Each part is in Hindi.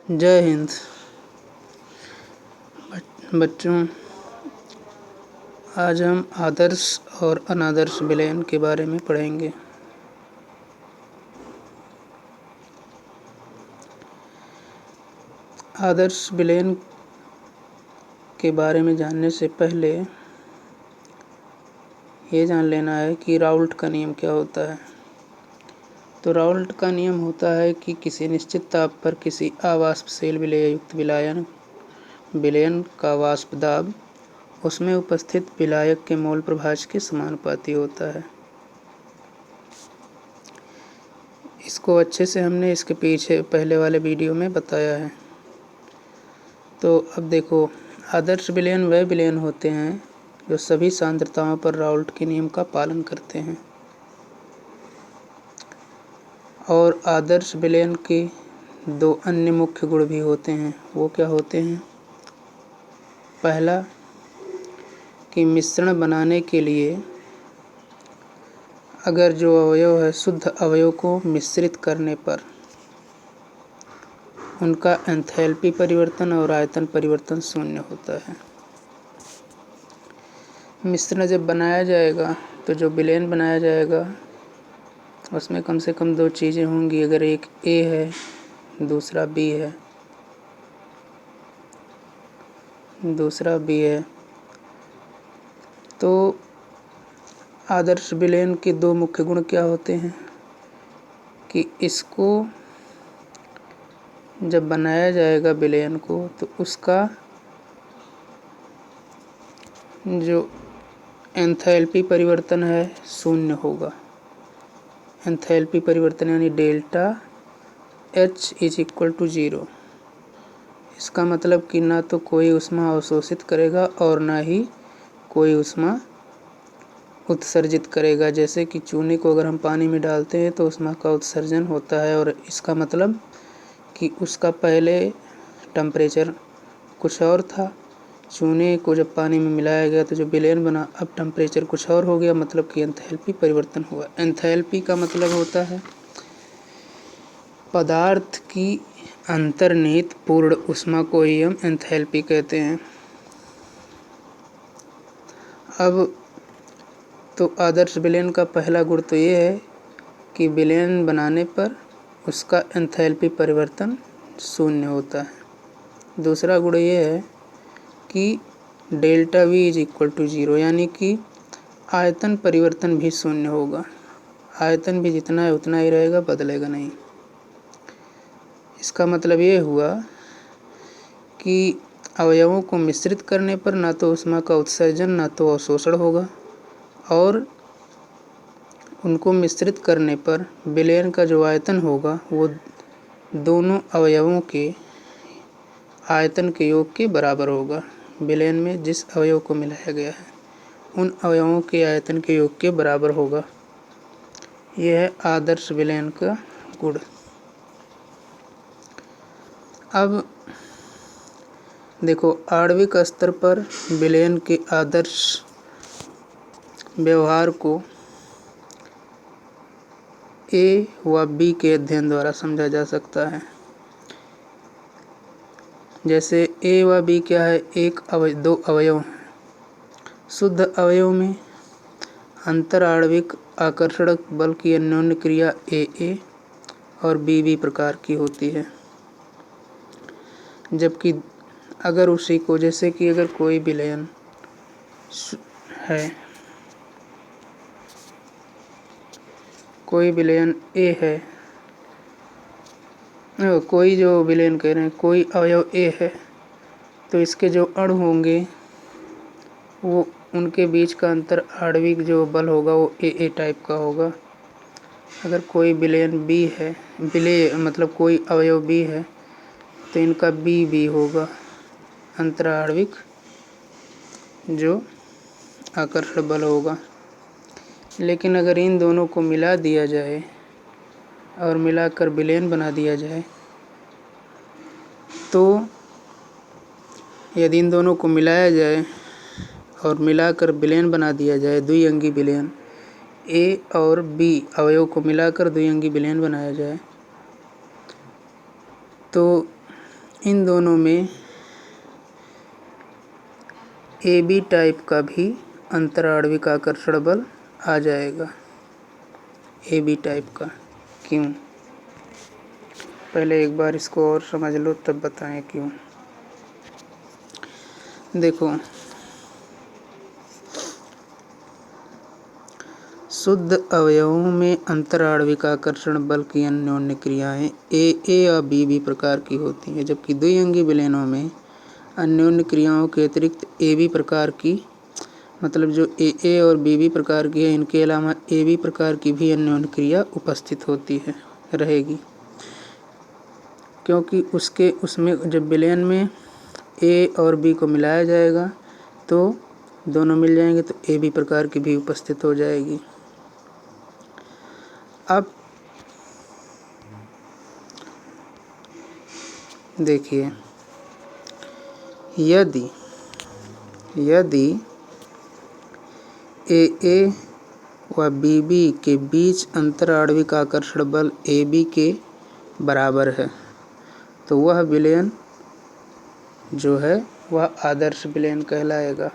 जय हिंद बच्चों। आज हम आदर्श और अनादर्श विलयन के बारे में पढ़ेंगे। आदर्श विलयन के बारे में जानने से पहले ये जान लेना है कि राउल्ट का नियम क्या होता है। तो राउल्ट का नियम होता है कि किसी निश्चित ताप पर किसी अवाष्पशील विलययुक्त विलयन का वाष्प दाब उसमें उपस्थित विलायक के मोल प्रभाज के समानुपाती होता है। इसको अच्छे से हमने इसके पीछे पहले वाले वीडियो में बताया है। तो अब देखो, आदर्श विलयन वह विलयन होते हैं जो सभी सांद्रताओं पर राउल्ट के नियम का पालन करते हैं। और आदर्श विलयन के दो अन्य मुख्य गुण भी होते हैं। वो क्या होते हैं? पहला कि मिश्रण बनाने के लिए अगर जो अवयव है शुद्ध अवयव को मिश्रित करने पर उनका एंथैल्पी परिवर्तन और आयतन परिवर्तन शून्य होता है। मिश्रण जब बनाया जाएगा तो जो विलयन बनाया जाएगा उसमें कम से कम दो चीज़ें होंगी। अगर एक A है दूसरा B है तो आदर्श विलयन के दो मुख्य गुण क्या होते हैं कि इसको जब बनाया जाएगा विलयन को तो उसका जो एंथैल्पी परिवर्तन है शून्य होगा। एंथैल्पी परिवर्तन यानी delta H is equal to 0। इसका मतलब कि ना तो कोई ऊष्मा अवशोषित करेगा और ना ही कोई ऊष्मा उत्सर्जित करेगा। जैसे कि चूने को अगर हम पानी में डालते हैं तो ऊष्मा का उत्सर्जन होता है और इसका मतलब कि उसका पहले टेम्परेचर कुछ और था। चूने को जब पानी में मिलाया गया तो जो विलयन बना अब टेम्परेचर कुछ और हो गया, मतलब कि एंथैल्पी परिवर्तन हुआ। एंथैल्पी का मतलब होता है पदार्थ की अंतर्निहित पूर्ण ऊष्मा को ही हम एंथैल्पी कहते हैं। अब तो आदर्श विलयन का पहला गुण तो ये है कि विलयन बनाने पर उसका एंथैल्पी परिवर्तन शून्य होता है। दूसरा गुण ये है कि delta V is equal to 0, यानी कि आयतन परिवर्तन भी शून्य होगा। आयतन भी जितना है उतना ही रहेगा, बदलेगा नहीं। इसका मतलब ये हुआ कि अवयवों को मिश्रित करने पर ना तो ऊष्मा का उत्सर्जन ना तो अवशोषण होगा और उनको मिश्रित करने पर विलयन का जो आयतन होगा वो दोनों अवयवों के आयतन के योग के बराबर होगा। विलयन में जिस अवयव को मिलाया गया है उन अवयवों के आयतन के योग के बराबर होगा। यह है आदर्श विलयन का गुण। अब देखो, आणविक स्तर पर विलयन के आदर्श व्यवहार को A व B के अध्ययन द्वारा समझा जा सकता है। जैसे A व B क्या है? दो अवयव हैं। शुद्ध अवयव में अंतर आणविक आकर्षण बल की अन्योन्य क्रिया AA और BB प्रकार की होती है। जबकि अगर उसी को, जैसे कि अगर कोई विलयन है, कोई विलयन A है, कोई जो विलयन कह रहे हैं कोई अवयव A है तो इसके जो अणु होंगे वो उनके बीच का अंतर आणविक जो बल होगा वो AA टाइप का होगा। अगर कोई विलयन B है, मतलब कोई अवयव B है तो इनका BB होगा, अंतर आणविक जो आकर्षण बल होगा। लेकिन अगर इन दोनों को मिला दिया जाए और मिलाकर विलयन बना दिया जाए तो यदि इन दोनों को मिलाया जाए और मिलाकर विलयन बना दिया जाए, द्विअंगी विलयन A और B अवयव को मिलाकर द्विअंगी विलयन बनाया जाए तो इन दोनों में ए बी टाइप का भी अंतराणविक आकर्षण बल आ जाएगा। ए बी टाइप का क्यों? पहले एक बार इसको और समझ लो तब बताएं क्यों। देखो, शुद्ध अवयवों में अंतराणविक आकर्षण बल की अन्योन्य क्रियाएं ए और बी प्रकार की होती हैं, जबकि द्विअंगी विलयनों में अन्योन्य क्रियाओं के अतिरिक्त ए बी प्रकार की, मतलब जो ए और बी प्रकार की है, इनके अलावा ए बी प्रकार की भी अन्योन्य क्रिया उपस्थित होती है रहेगी, क्योंकि उसमें जब विलयन में ए और बी को मिलाया जाएगा तो दोनों मिल जाएंगे, तो ए बी प्रकार की भी उपस्थित हो जाएगी। अब देखिए, यदि ए व बी के बीच अंतराणविक आकर्षण बल ए बी के बराबर है तो वह विलयन जो है वह आदर्श विलयन कहलाएगा।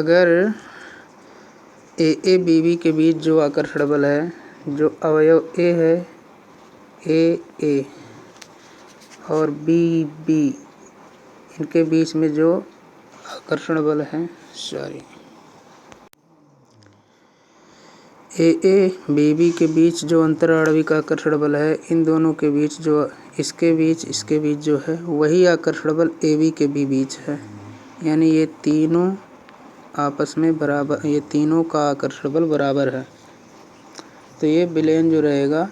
अगर ए बी के बीच जो आकर्षण बल है, जो अवयव ए है, ए और बी इनके बीच में जो आकर्षण बल है, ए बी के बीच जो अंतराणविक आकर्षण बल है, इन दोनों के बीच जो इसके बीच जो है वही आकर्षण बल ए बी के भी बीच है, यानी ये तीनों आपस में बराबर, ये तीनों का आकर्षण बल बराबर है, तो ये विलयन जो रहेगा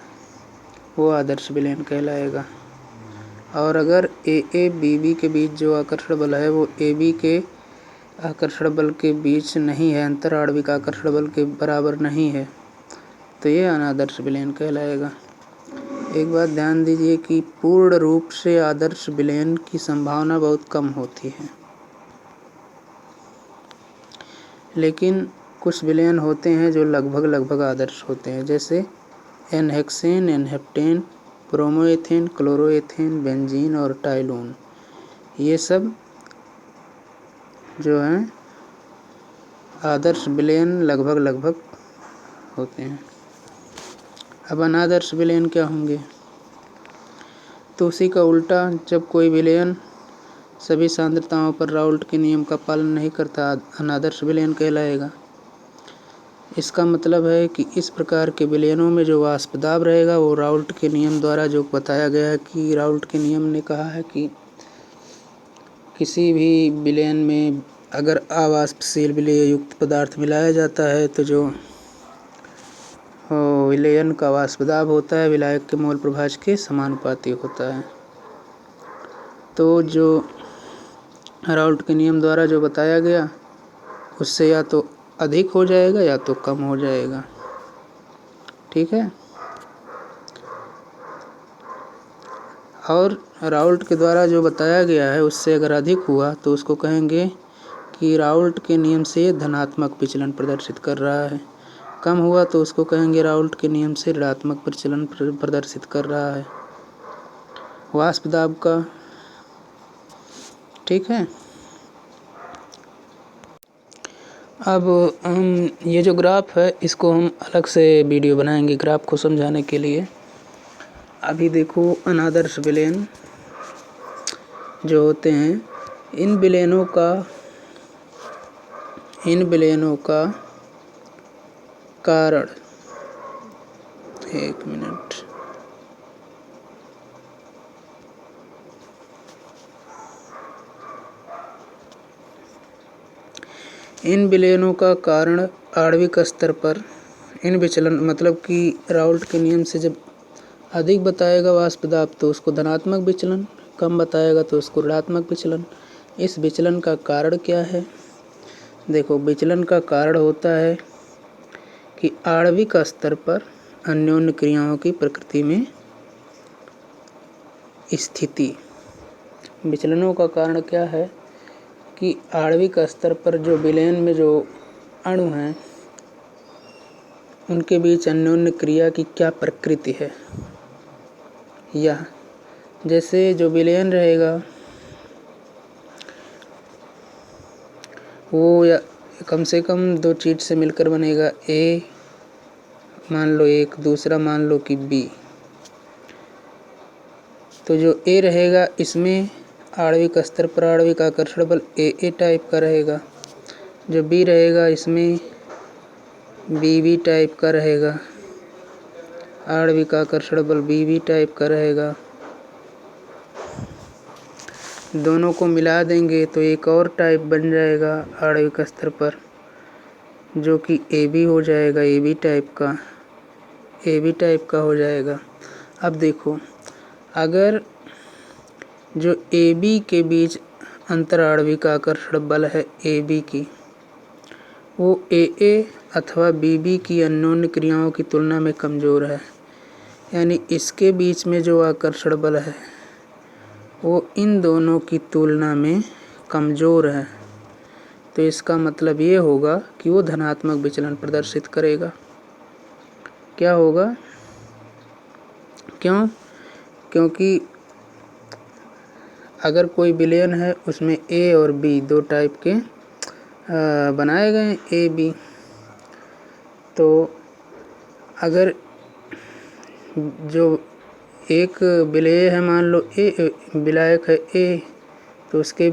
वो आदर्श विलयन कहलाएगा। और अगर ए बी के बीच जो आकर्षण बल है वो ए बी के आकर्षण बल के बीच नहीं है, अंतराणविक आकर्षण बल के बराबर नहीं है, तो ये अनादर्श विलयन कहलाएगा। एक बात ध्यान दीजिए कि पूर्ण रूप से आदर्श विलयन की संभावना बहुत कम होती है, लेकिन कुछ विलयन होते हैं जो लगभग आदर्श होते हैं, जैसे एनहेक्सेन, एनहेप्टेन, ब्रोमोएथेन, क्लोरोएथेन, बेंजीन और टाइलून, ये सब जो हैं आदर्श विलयन लगभग होते हैं। अब अनादर्श विलयन क्या होंगे? तो उसी का उल्टा, जब कोई विलयन सभी सांद्रताओं पर राउल्ट के नियम का पालन नहीं करता, अनादर्श विलयन कहलाएगा। इसका मतलब है कि इस प्रकार के विलयनों में जो वाष्प दाब रहेगा वो राउल्ट के नियम द्वारा जो बताया गया है कि राउल्ट के नियम ने कहा है कि किसी भी विलयन में अगर अवाष्पशील विलेय युक्त पदार्थ मिलाया जाता है तो जो विलयन का वाष्प दाब होता है विलायक के मोल प्रभाज के समानुपाती होता है। तो जो राउल्ट के नियम द्वारा जो बताया गया उससे या तो अधिक हो जाएगा या तो कम हो जाएगा, ठीक है। और राउल्ट के द्वारा जो बताया गया है उससे अगर अधिक हुआ तो उसको कहेंगे कि राउल्ट के नियम से धनात्मक विचलन प्रदर्शित कर रहा है, कम हुआ तो उसको कहेंगे राउल्ट के नियम से ऋणात्मक विचलन प्रदर्शित कर रहा है वाष्प दाब का, ठीक है। अब हम ये जो ग्राफ है इसको हम अलग से वीडियो बनाएंगे ग्राफ को समझाने के लिए। अभी देखो, अनादर्श विलयन जो होते हैं, इन विलयनों का कारण, एक मिनट, इन विलयनों का कारण आणविक स्तर पर इन विचलन, मतलब कि राउल्ट के नियम से जब अधिक बताएगा वाष्प दाब तो उसको धनात्मक विचलन, कम बताएगा तो उसको ऋणात्मक विचलन। इस विचलन का कारण क्या है? देखो, विचलन का कारण होता है कि आणविक स्तर पर अन्योन्य क्रियाओं की प्रकृति में स्थिति। विचलनों का कारण क्या है कि आणविक स्तर पर जो विलयन में जो अणु हैं उनके बीच अन्योन्य क्रिया की क्या प्रकृति है। यह जैसे जो विलयन रहेगा वो या कम से कम दो चीज से मिलकर बनेगा। ए मान लो एक, दूसरा मान लो कि बी। तो जो ए रहेगा इसमें आणविक स्तर पर आणविक आकर्षण बल ए टाइप का रहेगा। जो बी रहेगा इसमें बी टाइप का रहेगा। आणविक आकर्षण बल बी टाइप का रहेगा। दोनों को मिला देंगे तो एक और टाइप बन जाएगा आणविक स्तर पर, जो कि ए बी हो जाएगा। ए बी टाइप का हो जाएगा। अब देखो, अगर जो ए बी के बीच अंतर आणविक आकर्षण बल है ए बी की, वो ए अथवा बी की अन्योन्य क्रियाओं की तुलना में कमज़ोर है, यानी इसके बीच में जो आकर्षण बल है वो इन दोनों की तुलना में कमज़ोर है। तो इसका मतलब ये होगा कि वो धनात्मक विचलन प्रदर्शित करेगा। क्या होगा? क्यों? क्योंकि अगर कोई विलयन है उसमें ए और बी दो टाइप के बनाए गए ए बी, तो अगर जो एक विलेय है, मान लो ए विलायक है ए, तो उसके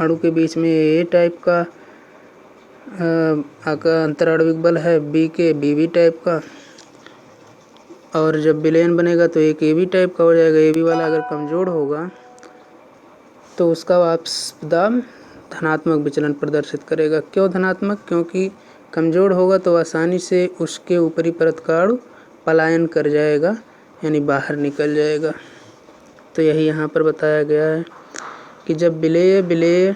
अणु के बीच में ए टाइप का अंतराणविक बल है बी के बी टाइप का, और जब विलयन बनेगा तो एक ए बी टाइप का हो जाएगा। ए बी वाला अगर कमज़ोर होगा तो उसका वाष्प दाब धनात्मक विचलन प्रदर्शित करेगा। क्यों धनात्मक? क्योंकि कमज़ोर होगा तो आसानी से उसके ऊपरी परत का अणु पलायन कर जाएगा, यानी बाहर निकल जाएगा। तो यही यहाँ पर बताया गया है कि जब विलेय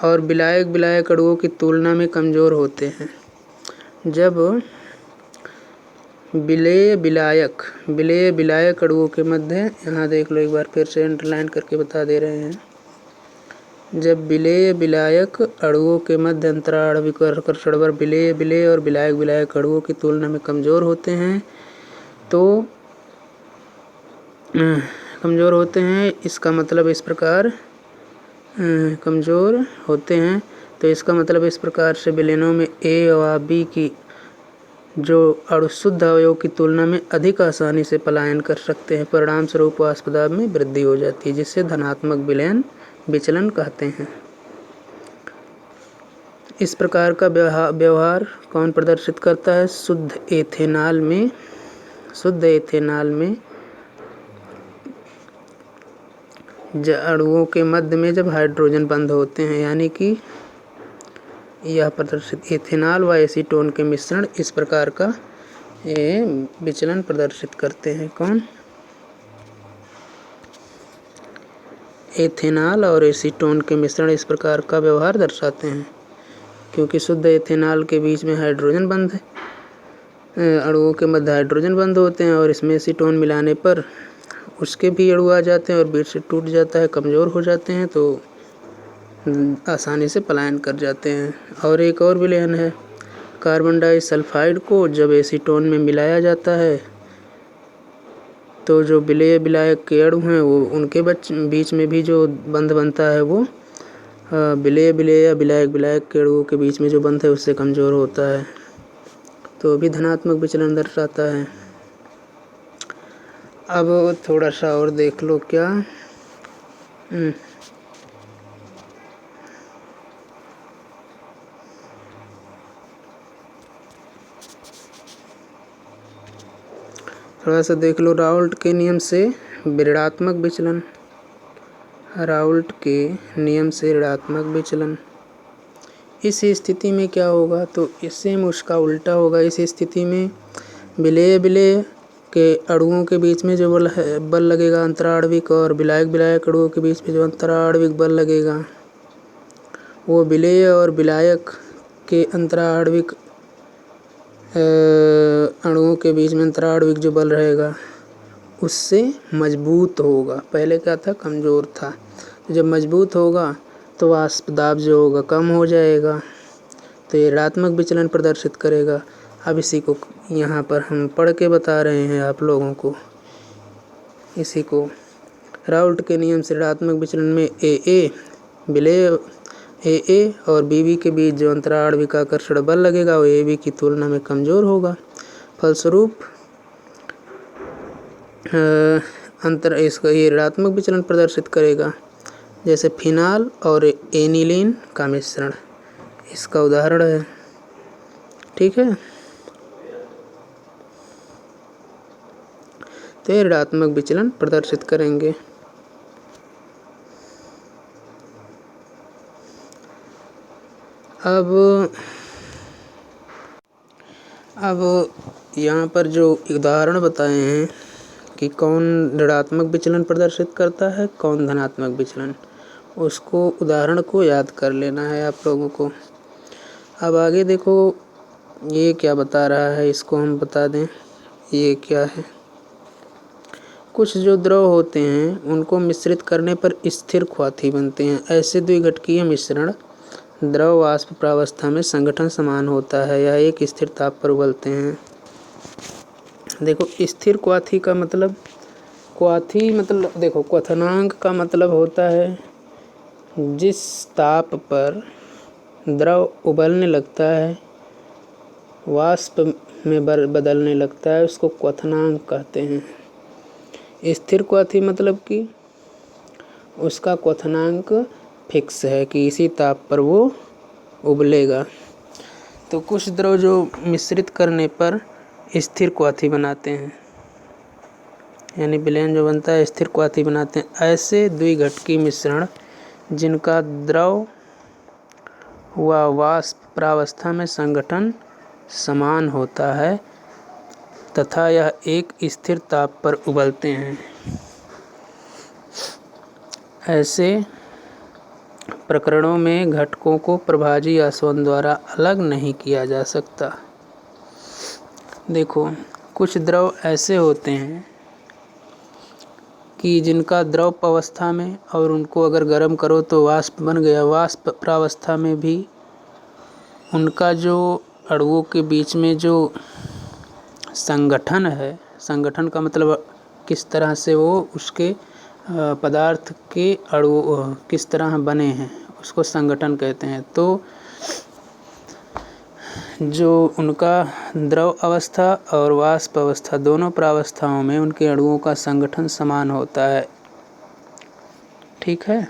और विलायक अणुओं की तुलना में कमज़ोर होते हैं, जब विलायक अणुओं के मध्य, यहाँ देख लो एक बार फिर से अंडरलाइन करके बता दे रहे हैं, जब विलायक अणुओं के मध्य अंतराणविक आकर्षण बल विलेय और विलायक अणुओं की तुलना में कमज़ोर होते हैं, तो कमज़ोर होते हैं, इसका मतलब इस प्रकार कमज़ोर होते हैं, तो इसका मतलब इस प्रकार से विलयनों में ए और बी की जो अणु शुद्ध अवयव की तुलना में अधिक आसानी से पलायन कर सकते हैं। परिणाम स्वरूप वाष्प दाब में वृद्धि हो जाती है, जिससे धनात्मक विचलन कहते हैं। इस प्रकार का व्यवहार कौन प्रदर्शित करता है? शुद्ध एथेनॉल में अणुओं के मध्य में जब हाइड्रोजन बंद होते हैं, यानी कि यह प्रदर्शित एथेनॉल व एसीटोन के मिश्रण इस प्रकार का विचलन प्रदर्शित करते हैं। कौन? एथेनॉल और एसीटोन के मिश्रण इस प्रकार का व्यवहार दर्शाते हैं, क्योंकि शुद्ध एथेनॉल के बीच में हाइड्रोजन बंद है, अणुओं के मध्य हाइड्रोजन बंद होते हैं, और इसमें एसीटोन मिलाने पर उसके भी अणु आ जाते हैं और बीच से टूट जाता है, कमज़ोर हो जाते हैं, तो आसानी से पलायन कर जाते हैं। और एक और विलयन है, कार्बन डाइसल्फाइड को जब एसीटोन में मिलाया जाता है तो जो विलायक के अणु हैं वो उनके बीच में भी जो बंध बनता है वो विलेय या विलायक के अणुओं के बीच में जो बंध है उससे कमज़ोर होता है, तो भी धनात्मक विचलन दर्शाता है। अब थोड़ा सा और देख लो क्या, थोड़ा सा देख लो राउल्ट के नियम से ऋणात्मक विचलन। राउल्ट के नियम से ऋणात्मक विचलन, इस स्थिति में क्या होगा? तो इससे उसका उल्टा होगा। इस स्थिति में विलेय के अणुओं के बीच में जो बल लगेगा अंतराणविक, और विलायक अणुओं के बीच में जो अंतराणविक बल लगेगा, वो विलेय और विलायक के अंतराणविक अणुओं के बीच में अंतराणविक जो बल रहेगा उससे मजबूत होगा। पहले क्या था? कमज़ोर था। जब मजबूत होगा तो वाष्प दाब जो होगा कम हो जाएगा, तो ये ऋणात्मक विचलन प्रदर्शित करेगा। अब इसी को यहाँ पर हम पढ़ के बता रहे हैं आप लोगों को इसी को राउल्ट के नियम से ऋणात्मक विचलन में ए विलेय ए और बी के बीच जो अंतराल आणविक आकर्षण बल लगेगा वो ए की तुलना में कमज़ोर होगा। फलस्वरूप इसका ये ऋणात्मक विचलन प्रदर्शित करेगा। जैसे फिनाल और एनिलीन का मिश्रण इसका उदाहरण है। ठीक है, तो ये ऋणात्मक विचलन प्रदर्शित करेंगे। अब यहाँ पर जो उदाहरण बताए हैं कि कौन ऋणात्मक विचलन प्रदर्शित करता है, कौन धनात्मक विचलन, उसको उदाहरण को याद कर लेना है आप लोगों को। अब आगे देखो ये क्या बता रहा है, इसको हम बता दें। ये क्या है, कुछ जो द्रव होते हैं उनको मिश्रित करने पर स्थिर क्वाथी बनते हैं। ऐसे द्विघटकीय मिश्रण द्रव वाष्प प्रावस्था में संगठन समान होता है या एक स्थिर ताप पर उबलते हैं। देखो स्थिर क्वाथी का मतलब, क्वाथी मतलब देखो क्वथनांक का मतलब होता है जिस ताप पर द्रव उबलने लगता है, वाष्प में बदलने लगता है, उसको क्वथनांक कहते हैं। स्थिर क्वाथी मतलब कि उसका क्वथनांक फिक्स है कि इसी ताप पर वो उबलेगा। तो कुछ द्रव जो मिश्रित करने पर स्थिर क्वाथी बनाते हैं, यानी विलयन जो बनता है स्थिर क्वाथी बनाते हैं। ऐसे द्विघटकीय मिश्रण जिनका द्रव व वाष्प प्रावस्था में संगठन समान होता है तथा यह एक स्थिर ताप पर उबलते हैं, ऐसे प्रकरणों में घटकों को प्रभाजी आसवन द्वारा अलग नहीं किया जा सकता। देखो कुछ द्रव ऐसे होते हैं कि जिनका द्रव अवस्था में और उनको अगर गर्म करो तो वाष्प बन गया। वाष्प प्रावस्था में भी उनका जो अणुओं के बीच में जो संगठन है, संगठन का मतलब किस तरह से वो उसके पदार्थ के अणु किस तरह बने हैं उसको संगठन कहते हैं। तो जो उनका द्रव अवस्था और वाष्प अवस्था दोनों प्रावस्थाओं में उनके अणुओं का संगठन समान होता है। ठीक है,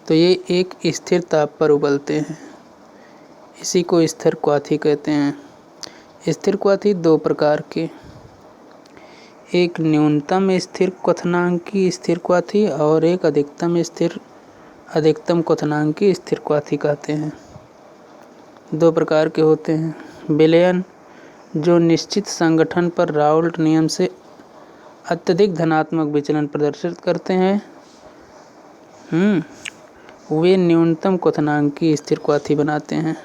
तो ये एक स्थिर ताप पर उबलते हैं, इसी को स्थिर क्वाथी कहते हैं। स्थिर क्वाथी दो प्रकार के, एक न्यूनतम स्थिर क्वथनांकी स्थिर क्वाथी और एक अधिकतम क्वथनांकी स्थिर क्वाथी कहते हैं। दो प्रकार के होते हैं। विलयन जो निश्चित संगठन पर राउल्ट नियम से अत्यधिक धनात्मक विचलन प्रदर्शित करते हैं, वे न्यूनतम क्वथनांकी स्थिर क्वाथी बनाते हैं।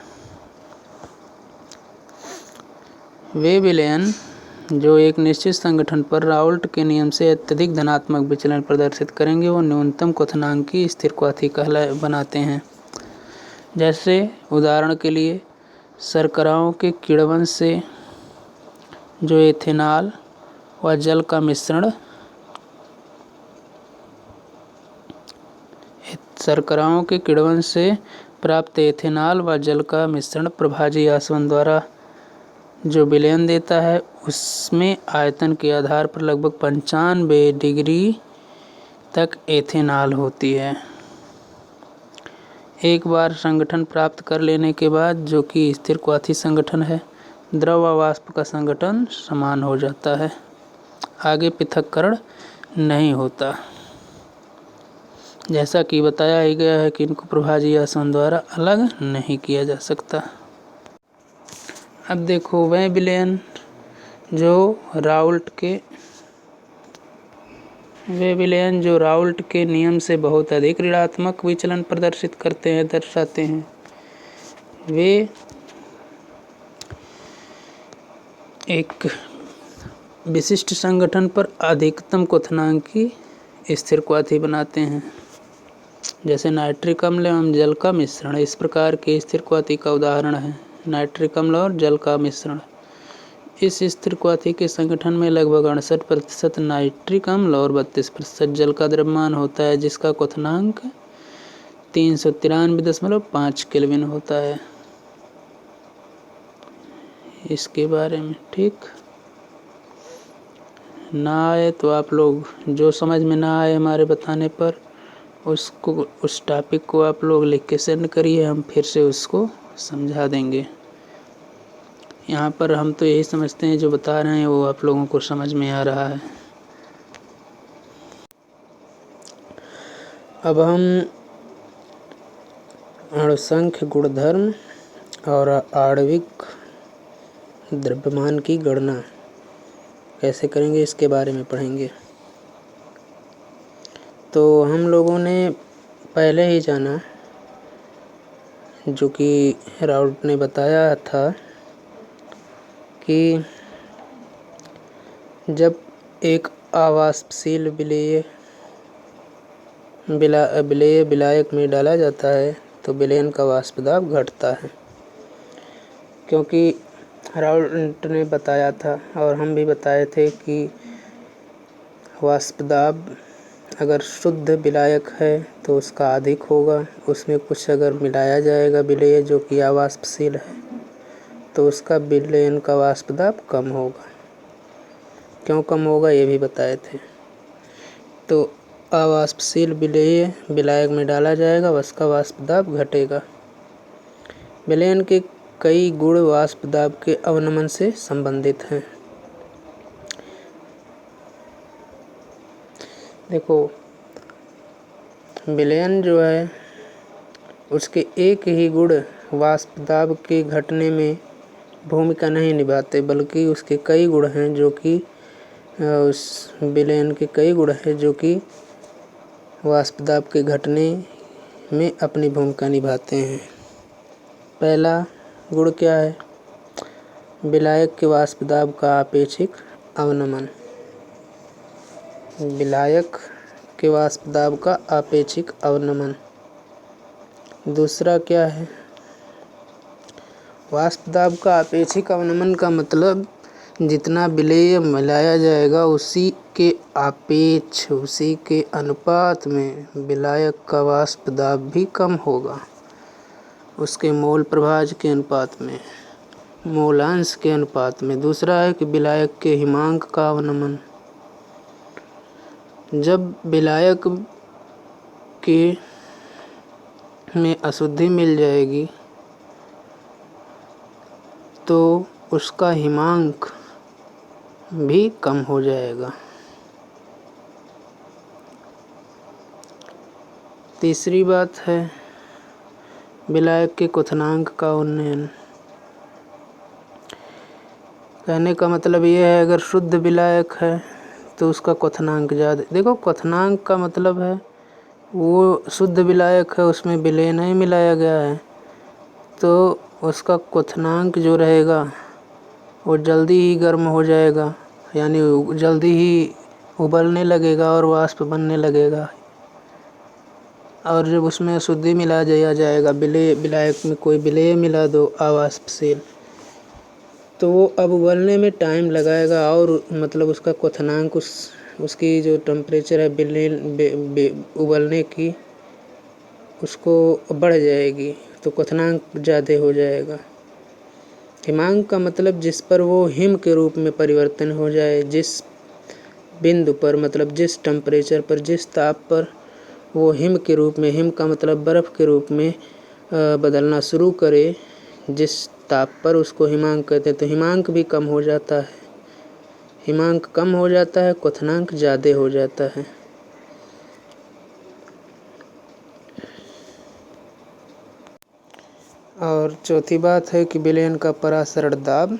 वे विलयन जो एक निश्चित संगठन पर राउल्ट के नियम से अत्यधिक धनात्मक विचलन प्रदर्शित करेंगे वो न्यूनतम क्वथनांकी स्थिर क्वाथी बनाते हैं। जैसे उदाहरण के लिए शर्कराओं के किण्वन से जो एथेनॉल व जल का मिश्रण, शर्कराओं के किण्वन से प्राप्त एथेनॉल व जल का मिश्रण प्रभाजी आसवन द्वारा जो विलयन देता है उसमें आयतन के आधार पर लगभग 95 डिग्री तक एथेनॉल होती है। एक बार संगठन प्राप्त कर लेने के बाद, जो कि स्थिर क्वाथी संगठन है, द्रव व वाष्प का संगठन समान हो जाता है, आगे पृथक्करण नहीं होता। जैसा कि बताया ही गया है कि इनको प्रभाजी आसवन द्वारा अलग नहीं किया जा सकता। अब देखो वह विलयन जो राउल्ट के नियम से बहुत अधिक ऋणात्मक विचलन प्रदर्शित करते हैं, दर्शाते हैं, वे एक विशिष्ट संगठन पर अधिकतम क्वथनांकी स्थिर क्वाथी बनाते हैं। जैसे नाइट्रिक अम्ल एवं जल का मिश्रण इस प्रकार के स्थिर क्वाथी का उदाहरण है। नाइट्रिक अम्ल और जल का मिश्रण इस स्थिर क्वाथी के संगठन में लगभग 68% नाइट्रिक अम्ल और 32% जल का द्रव्यमान होता है, जिसका क्वथनांक 393.5 केल्विन होता है। इसके बारे में ठीक ना आए तो आप लोग, जो समझ में ना आए हमारे बताने पर, उस टॉपिक को आप लोग लिख के सेंड करिए, हम फिर से उसको समझा देंगे। यहाँ पर हम तो यही समझते हैं जो बता रहे हैं वो आप लोगों को समझ में आ रहा है। अब हम अणुसंख्य गुणधर्म और आणविक द्रव्यमान की गणना कैसे करेंगे इसके बारे में पढ़ेंगे। तो हम लोगों ने पहले ही जाना, जो कि राउट ने बताया था, कि जब एक अवाष्पशील विलेय विलायक में डाला जाता है तो विलयन का वाष्प दाब घटता है, क्योंकि राउट ने बताया था और हम भी बताए थे कि वाष्प दाब अगर शुद्ध विलायक है तो उसका अधिक होगा, उसमें कुछ अगर मिलाया जाएगा विलेय जो कि अवाष्पशील है तो उसका विलयन का वाष्प दाब कम होगा। क्यों कम होगा ये भी बताए थे। तो अवाष्पशील विलेय विलायक में डाला जाएगा, उसका वाष्प दाब घटेगा। विलयन के कई गुण वाष्प दाब के अवनमन से संबंधित हैं। देखो, विलयन जो है उसके एक ही गुण वाष्प दाब के घटने में भूमिका नहीं निभाते, बल्कि उसके कई गुण हैं जो कि उस विलयन के कई गुण हैं जो कि वाष्प दाब के घटने में अपनी भूमिका निभाते हैं। पहला गुण क्या है? विलायक के वाष्प दाब का आपेक्षिक अवनमन। विलायक के वाष्प दाब का आपेक्षिक अवनमन। दूसरा क्या है? वाष्प दाब का आपेक्षिक अवनमन का मतलब जितना विलेय मिलाया जाएगा उसी के आपेक्ष, उसी के अनुपात में विलायक का वाष्प दाब भी कम होगा, उसके मोल प्रभाज के अनुपात में, मोलांश के अनुपात में। दूसरा है कि विलायक के हिमांक का अवनमन। जब विलायक के में अशुद्धि मिल जाएगी तो उसका हिमांक भी कम हो जाएगा। तीसरी बात है विलायक के क्वथनांक का उन्नयन। कहने का मतलब ये है, अगर शुद्ध विलायक है तो उसका क्वथनांक ज़्यादा। देखो, क्वथनांक का मतलब है वो शुद्ध विलायक है, उसमें विलेय नहीं मिलाया गया है, तो उसका क्वथनांक जो रहेगा वो जल्दी ही गर्म हो जाएगा, यानी जल्दी ही उबलने लगेगा और वाष्प बनने लगेगा। और जब उसमें अशुद्धि मिला दिया जाएगा, विलायक में कोई विलेय मिला दो अवाष्पशील, तो वो अब उबलने में टाइम लगाएगा और मतलब उसका क्वथनांक उसकी जो टेम्परेचर है उबलने की उसको बढ़ जाएगी, तो क्वथनांक ज़्यादा हो जाएगा। हिमांक का मतलब जिस पर वो हिम के रूप में परिवर्तन हो जाए, जिस बिंदु पर, मतलब जिस टेम्परेचर पर, जिस ताप पर वो हिम के रूप में, हिम का मतलब बर्फ़ के रूप में बदलना शुरू करे, जिस ताप पर, उसको हिमांक कहते हैं। तो हिमांक भी कम हो जाता है, हिमांक कम हो जाता है, क्वथनांक ज़्यादा हो जाता है। और चौथी बात है कि विलयन का परासरण दाब।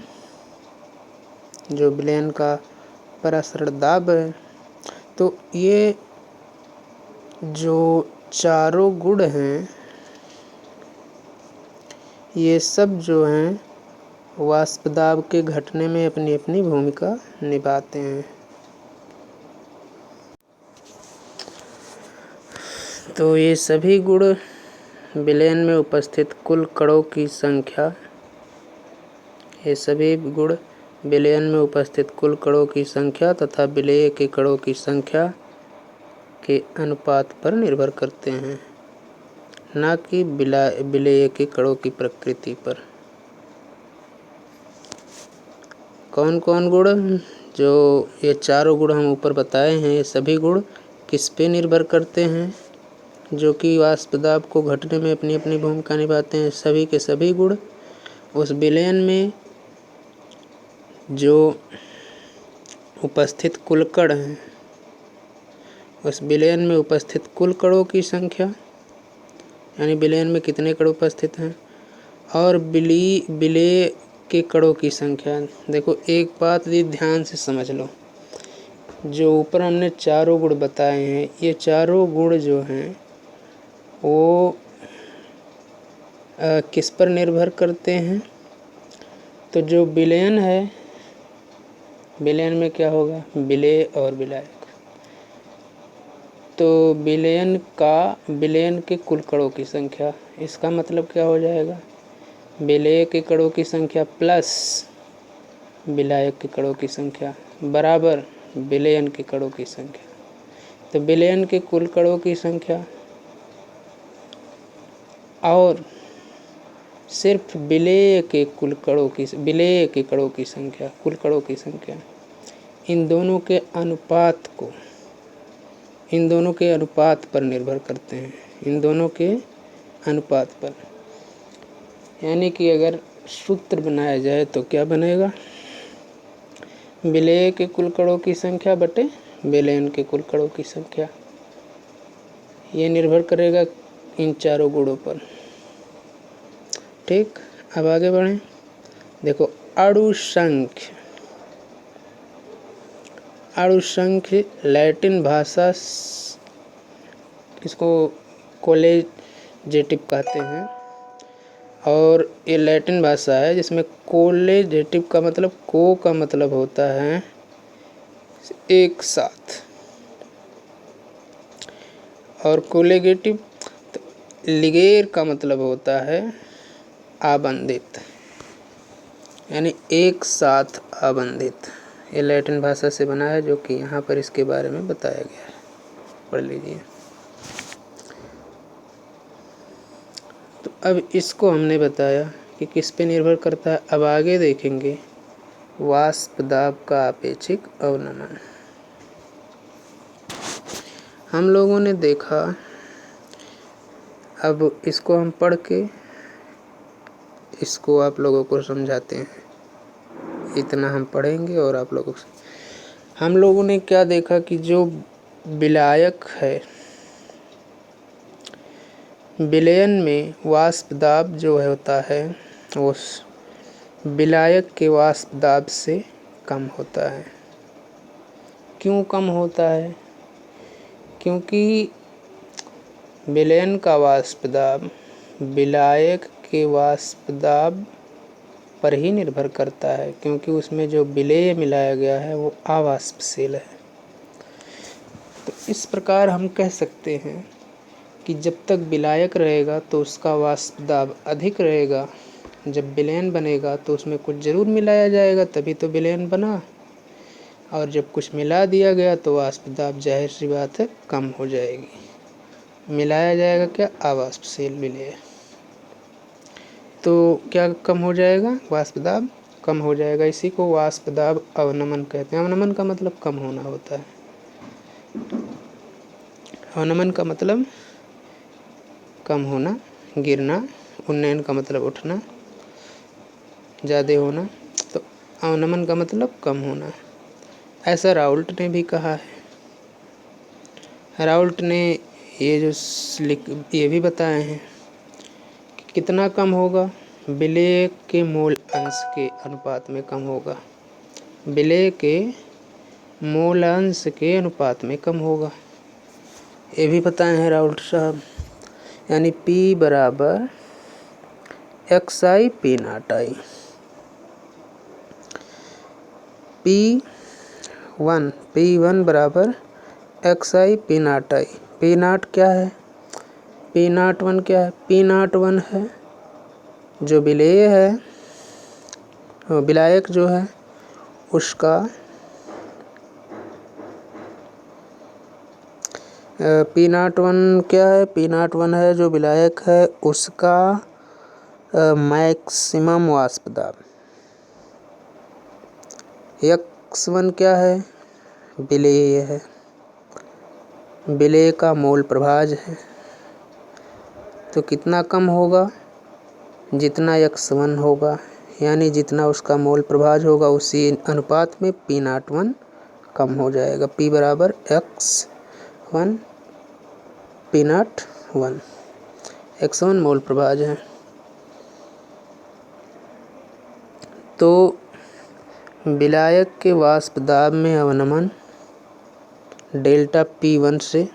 जो विलयन का परासरण दाब है, तो ये जो चारों गुण हैं ये सब जो हैं वाष्प दाब के घटने में अपनी अपनी भूमिका निभाते हैं। तो ये सभी गुण विलयन में उपस्थित कुल कणों की संख्या, ये सभी गुण विलयन में उपस्थित कुल कणों की संख्या तथा विलेय के कणों की संख्या के अनुपात पर निर्भर करते हैं, न कि विलेय के कणों की प्रकृति पर। कौन कौन गुण? जो ये चारों गुण हम ऊपर बताए हैं, ये सभी गुण किस पे निर्भर करते हैं? जो कि वाष्प दाब को घटने में अपनी अपनी भूमिका निभाते हैं। सभी के सभी गुण उस विलयन में जो उपस्थित कुल कण हैं, उस विलयन में उपस्थित कुल कणों की संख्या, यानी विलयन में कितने कण उपस्थित हैं, और विलेय के कणों की संख्या। देखो एक बात ये ध्यान से समझ लो, जो ऊपर हमने चारों गुण बताए हैं, ये चारों गुण जो हैं वो किस पर निर्भर करते हैं? तो जो विलयन है, विलयन में क्या होगा? विलेय और विलायक। तो विलयन के कुल कणों की संख्या, इसका मतलब क्या हो जाएगा? विलेय के कणों की संख्या प्लस विलायक के कणों की संख्या बराबर विलयन के कणों की संख्या। तो विलयन के कुल कणों की संख्या और सिर्फ विलेय के कणों की संख्या, कुल कणों की संख्या, इन दोनों के अनुपात पर निर्भर करते हैं। इन दोनों के अनुपात पर, यानी कि अगर सूत्र बनाया जाए तो क्या बनेगा? विलेय के कुल कणों की संख्या बटे विलयन के कुल कणों की संख्या। ये निर्भर करेगा इन चारों गुणों पर। ठीक, अब आगे बढ़ें। देखो अणुसंख्य लैटिन भाषा, इसको कोलेजेटिव कहते हैं, और ये लैटिन भाषा है जिसमें कोलेजेटिव का मतलब होता है एक साथ, और कोलेगेटिव लिगेर का मतलब होता है आबंधित, यानी एक साथ आबंधित। ये लैटिन भाषा से बना है, जो कि यहाँ पर इसके बारे में बताया गया है, पढ़ लीजिए। तो अब इसको हमने बताया कि किस पे निर्भर करता है। अब आगे देखेंगे वाष्प दाब का आपेक्षिक अवनमन। हम लोगों ने देखा, अब इसको हम पढ़ के इसको आप लोगों को समझाते हैं। इतना हम पढ़ेंगे और आप लोगों से, हम लोगों ने क्या देखा कि जो विलायक है, विलयन में वाष्प दाब जो होता है वो विलायक के वाष्प दाब से कम होता है। क्यों कम होता है? क्योंकि विलयन का वाष्प दाब विलायक के वाष्प दाब पर ही निर्भर करता है, क्योंकि उसमें जो विलेय मिलाया गया है वो अवाष्पशील है। तो इस प्रकार हम कह सकते हैं कि जब तक विलायक रहेगा तो उसका वाष्प दाब अधिक रहेगा, जब विलयन बनेगा तो उसमें कुछ ज़रूर मिलाया जाएगा, तभी तो विलयन बना, और जब कुछ मिला दिया गया तो वाष्प दाब जाहिर सी बात है कम हो जाएगी। मिलाया जाएगा क्या? अवाष्पशील विलेय, तो क्या कम हो जाएगा? वाष्प दाब कम हो जाएगा। इसी को वाष्प दाब अवनमन कहते हैं। अवनमन का मतलब कम होना होता है। अवनमन का मतलब कम होना, गिरना। उन्नयन का मतलब उठना, ज़्यादा होना। तो अवनमन का मतलब कम होना। ऐसा राउल्ट ने भी कहा है। राउल्ट ने ये भी बताए हैं कि कितना कम होगा? विलेय के मोल अंश के अनुपात में कम होगा। विलेय के मोल अंश के अनुपात में कम होगा, ये भी बताए हैं राउल्ट साहब। यानी P बराबर XI P not I। P1 बराबर XI P not I। P not क्या है? P नॉट 1 क्या है? P नॉट 1 है जो विलेय है, विलायक जो है उसका P01 क्या है? P01 है जो विलायक है उसका मैक्सिमम वाष्प दाब। X1 क्या है? विलेय है, विलेय का मोल प्रभाज है। तो कितना कम होगा? जितना X1 होगा, यानी जितना उसका मोल प्रभाज होगा उसी अनुपात में P01 कम हो जाएगा। P बराबर X1 P01, X1 मोल प्रभाज है। तो विलायक के वाष्प दाब में अवनमन डेल्टा P1 से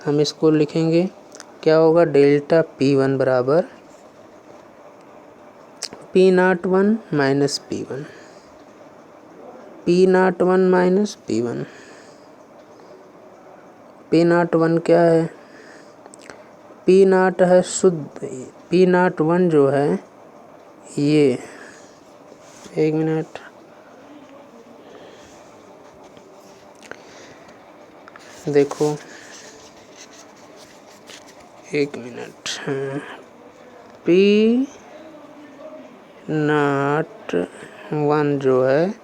हम इसको लिखेंगे, क्या होगा? डेल्टा P1 बराबर P01 minus P1, P01 minus P1। P01 क्या है? P0 है शुद्ध, P01 जो है ये, एक मिनट, देखो एक मिनट, P01 जो है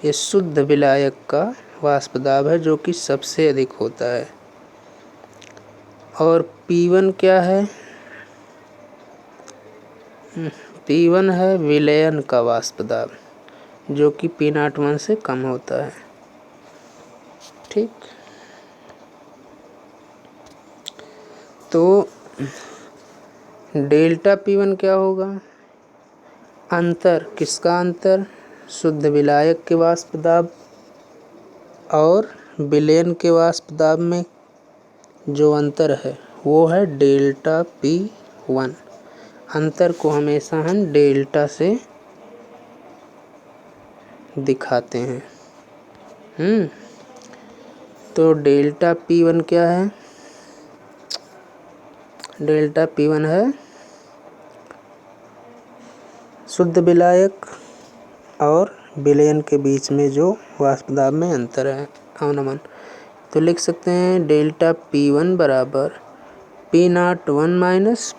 ये शुद्ध विलायक का वाष्प दाब है जो कि सबसे अधिक होता है। और P1 क्या है? P1 है विलयन का वाष्प दाब जो कि P01 से कम होता है। ठीक, तो डेल्टा P1 क्या होगा? अंतर, किसका अंतर? शुद्ध विलायक के वाष्प दाब और विलयन के वाष्प दाब में जो अंतर है वो है डेल्टा P1। अंतर को हमेशा हम डेल्टा से दिखाते हैं। तो डेल्टा P1 क्या है? डेल्टा P1 है शुद्ध विलायक और विलयन के बीच में जो वाष्प दाब में अंतर है, अवनमन। तो लिख सकते हैं डेल्टा P1 बराबर P01 माइनस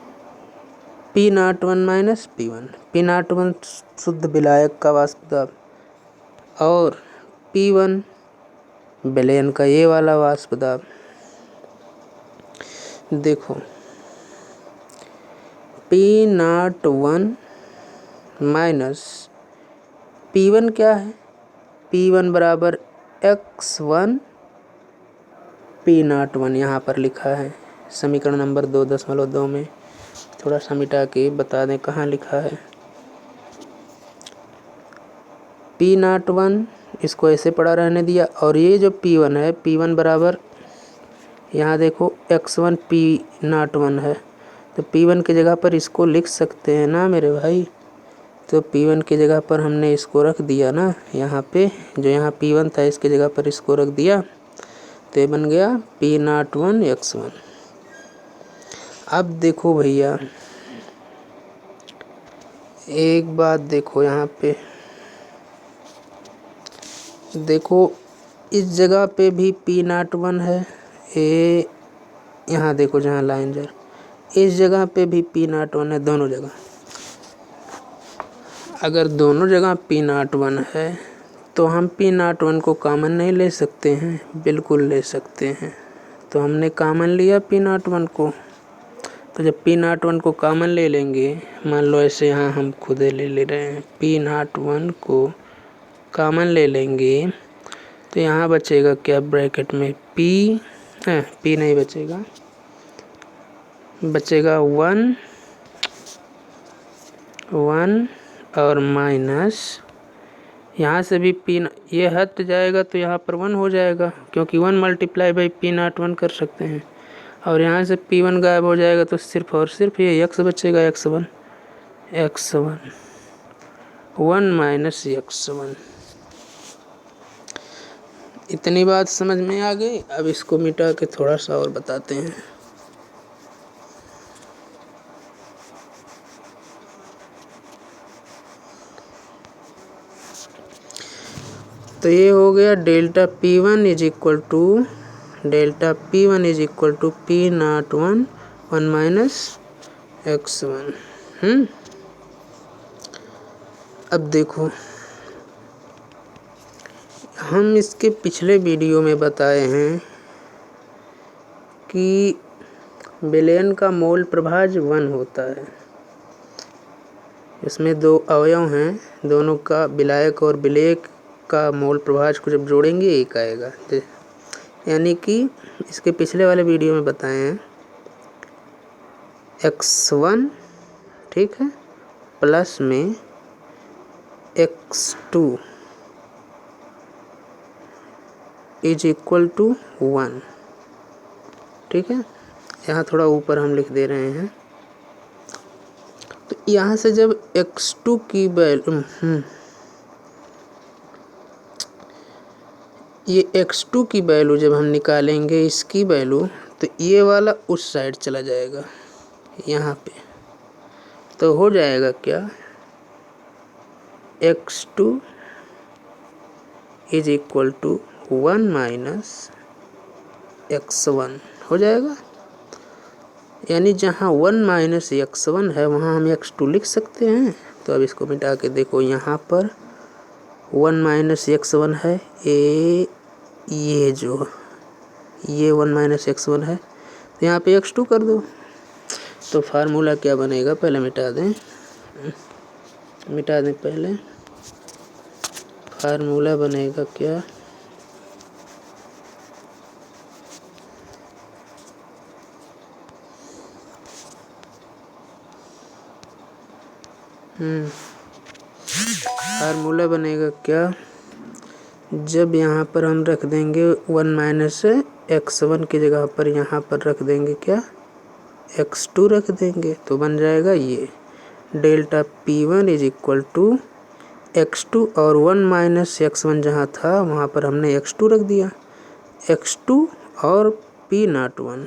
P1, P01 शुद्ध विलायक का वाष्प दाब और P1 विलयन का ये वाला वाष्प दाब। देखो P01 माइनस P1 क्या है? P1 बराबर X1 P01 यहाँ पर लिखा है समीकरण नंबर 2.2 में। थोड़ा सा मिटा के बता दें कहाँ लिखा है। P01 इसको ऐसे पड़ा रहने दिया और ये जो P1 है, P1 बराबर यहाँ देखो X1 P01 है, तो P1 की जगह पर इसको लिख सकते हैं ना मेरे भाई। तो P1 की जगह पर हमने इसको रख दिया ना, यहाँ पे जो यहाँ P1 था इसकी जगह पर इसको रख दिया, तो ये बन गया P01 X1। अब देखो भैया एक बात देखो, यहाँ पे देखो इस जगह पे भी P01 है, ये यहाँ देखो जहाँ लाइन जा, इस जगह पे भी P01 है, दोनों जगह। अगर दोनों जगह P01 है तो हम P01 को कॉमन नहीं ले सकते हैं? बिल्कुल ले सकते हैं। तो हमने कॉमन लिया P01 को, तो जब P01 को कॉमन ले लेंगे, मान लो ऐसे यहाँ हम खुद ले रहे हैं, P01 को कॉमन ले लेंगे तो यहाँ बचेगा क्या ब्रैकेट में? P नहीं बचेगा, बचेगा 1 और माइनस यहाँ से भी P ये हट जाएगा तो यहाँ पर 1 हो जाएगा, क्योंकि 1 मल्टीप्लाई बाई P01 कर सकते हैं। और यहाँ से P1 गायब हो जाएगा तो सिर्फ और सिर्फ ये X बचेगा, X1 1 माइनस X1। इतनी बात समझ में आ गई। अब इसको मिटा के थोड़ा सा और बताते हैं। तो ये हो गया delta P1 is equal to P0 1 minus x1। अब देखो, हम इसके पिछले वीडियो में बताए हैं कि विलयन का मोल प्रभाज 1 होता है। इसमें दो अवयव हैं, दोनों का विलायक और विलेयक का मोल प्रभाज को जब जोड़ेंगे एक आएगा। यानी कि इसके पिछले वाले वीडियो में बताए हैं x1, ठीक है, प्लस में x2 इज इक्वल टू 1, ठीक है। यहाँ थोड़ा ऊपर हम लिख दे रहे हैं। तो यहाँ से जब x2 की वैल्यू ये x2 की वैल्यू जब हम निकालेंगे, इसकी वैल्यू, तो ये वाला उस साइड चला जाएगा यहाँ पे। तो हो जाएगा क्या, x2 is equal to 1 minus x1 हो जाएगा। यानी जहाँ 1 माइनस x1 है वहाँ हम x2 लिख सकते हैं। तो अब इसको मिटा के देखो, यहाँ पर 1 माइनस x1 है, ये 1 माइनस x1 है, तो यहाँ पे x2 कर दो। तो फार्मूला क्या बनेगा, पहले मिटा दें पहले। फार्मूला बनेगा क्या, फार्मूला बनेगा क्या, जब यहाँ पर हम रख देंगे 1 माइनस x1 की जगह पर यहाँ पर रख देंगे क्या, x2 रख देंगे, तो बन जाएगा ये delta P1 is equal to x2, और 1 माइनस x1 जहाँ था वहाँ पर हमने x2 रख दिया, x2 और P01,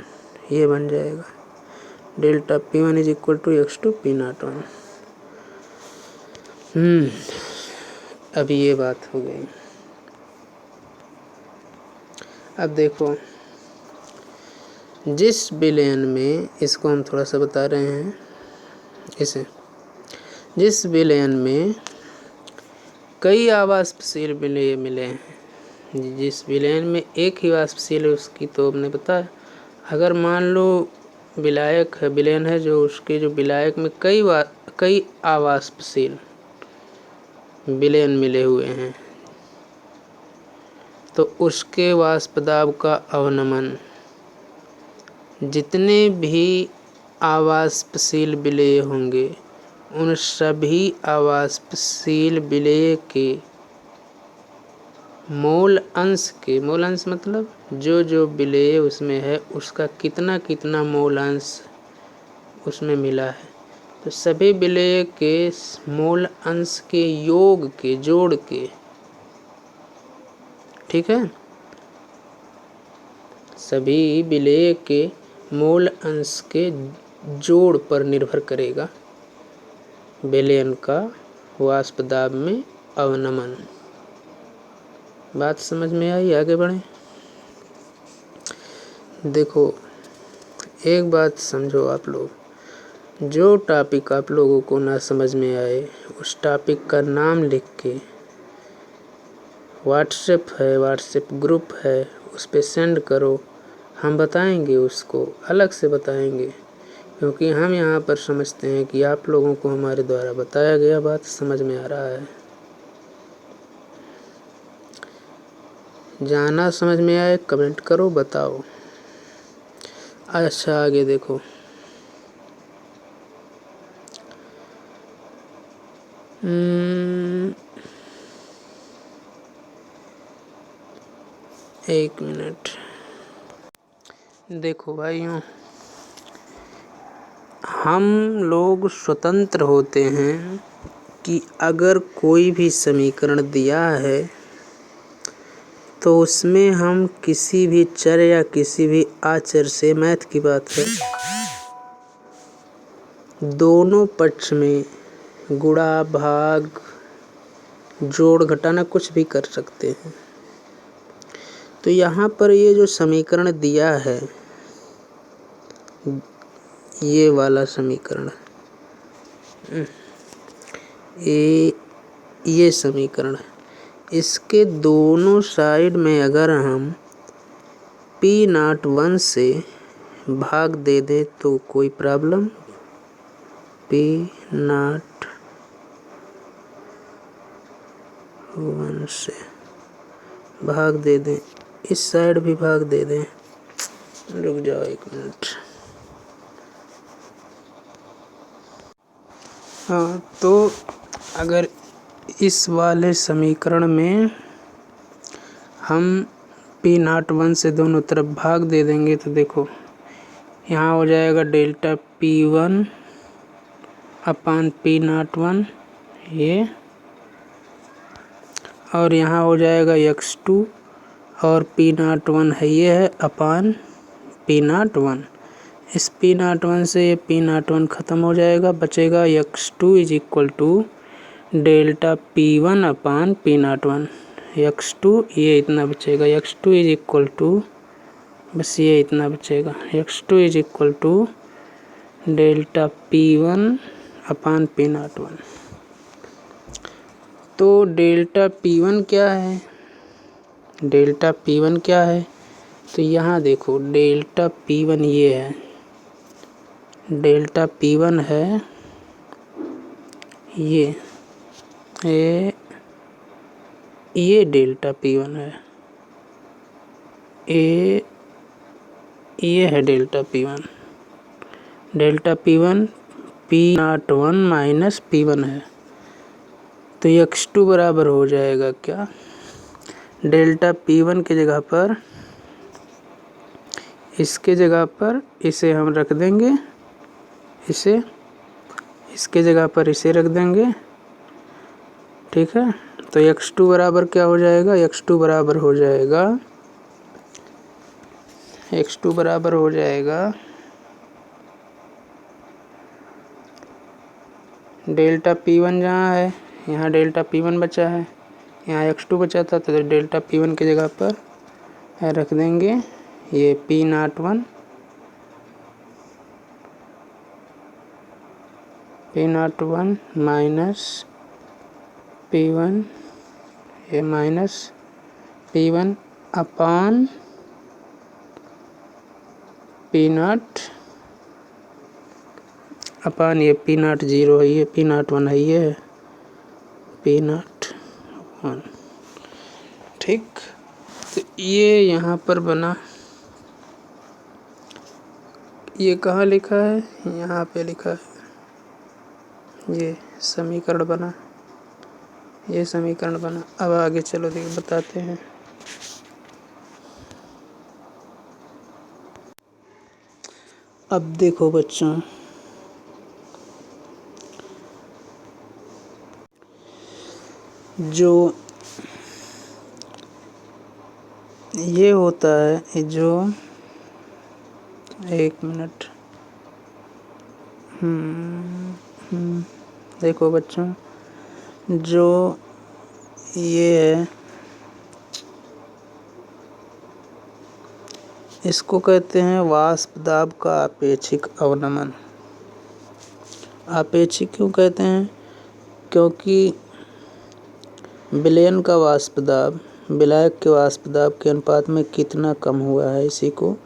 ये बन जाएगा delta P1 is equal to x2 P01। अभी ये बात हो गई। अब देखो, जिस विलयन में, इसको हम थोड़ा सा बता रहे हैं इसे, जिस विलयन में कई अवाष्पशील विलय मिले हैं, जिस विलयन में एक ही वाष्पशील है उसकी तो हमने बताया। अगर मान लो विलायक है, विलयन है जो उसके जो विलायक में कई अवाष्पशील विलयन मिले हुए हैं, तो उसके वाष्प दाब का अवनमन जितने भी अवाष्पशील विलेय होंगे उन सभी अवाष्पशील विलेय के मोल अंश मतलब जो विलेय उसमें है उसका कितना मोल अंश उसमें मिला है, तो सभी विलेय के मोल अंश के योग के जोड़ के, ठीक है, सभी विलेय के मोल अंश के जोड़ पर निर्भर करेगा विलयन का वाष्प दाब में अवनमन। बात समझ में आई, आगे बढ़ें। देखो, एक बात समझो आप लोग, जो टॉपिक आप लोगों को ना समझ में आए उस टॉपिक का नाम लिख के व्हाट्सएप ग्रुप है उस पर सेंड करो, हम बताएंगे, उसको अलग से बताएंगे, क्योंकि हम यहाँ पर समझते हैं कि आप लोगों को हमारे द्वारा बताया गया बात समझ में आ रहा है। जाना समझ में आए कमेंट करो, बताओ। अच्छा, आगे देखो, एक मिनट। देखो भाइयों, हम लोग स्वतंत्र होते हैं कि अगर कोई भी समीकरण दिया है तो उसमें हम किसी भी चर या किसी भी अचर से, मैथ की बात है, दोनों पक्ष में गुणा भाग जोड़ घटाना कुछ भी कर सकते हैं। तो यहाँ पर ये जो समीकरण दिया है, ये वाला समीकरण, ये समीकरण, इसके दोनों साइड में अगर हम P01 से भाग दे दे तो कोई प्रॉब्लम, P01 से भाग दे दें, इस साइड भी भाग दे दें। रुक जाओ 1 मिनट। हाँ, तो अगर इस वाले समीकरण में हम P01 से दोनों तरफ भाग दे देंगे तो देखो यहाँ हो जाएगा डेल्टा P1 अपान P01 ये, और यहाँ हो जाएगा x2 और P01 है ये है अपान P01। इस P01 से ये P01 ख़त्म हो जाएगा, बचेगा x2 is equal to delta P1 upon P01। x2 ये इतना बचेगा, x2 इज इक्वल टू, बस ये इतना बचेगा, x2 is equal to delta P1 upon P01। तो डेल्टा P1 क्या है, डेल्टा P1 क्या है, तो यहाँ देखो डेल्टा P1 ये है, डेल्टा P1 है ये डेल्टा P1 है, ये है delta P1। Delta P1 P01 minus P1 है, तो x2 बराबर हो जाएगा क्या, डेल्टा P1 की जगह पर, इसके जगह पर इसे हम रख देंगे, इसे इसके जगह पर इसे रख देंगे, ठीक है। तो x2 बराबर क्या हो जाएगा, x2 बराबर हो जाएगा, x2 बराबर हो जाएगा डेल्टा P1 जहाँ है, यहाँ डेल्टा P1 बचा है, यहाँ x2 बचा था, तो डेल्टा P1 की जगह पर रख देंगे ये P01 माइनस P1, ये माइनस P1 अपान P0 अपान ये P0 0 है, ये P01 है, ये P01, ठीक। तो ये यहाँ पर बना, ये कहाँ लिखा है, यहाँ पे लिखा है, ये समीकरण बना, ये समीकरण बना। अब आगे चलो देखिए बताते हैं। अब देखो बच्चों, जो ये होता है, जो 1 मिनट, देखो बच्चों, जो ये है इसको कहते हैं वाष्प दाब का आपेक्षिक अवनमन। आपेक्षिक क्यों कहते हैं, क्योंकि विलयन का वाष्प दाब विलायक के वाष्प दाब के अनुपात में कितना कम हुआ है, इसी को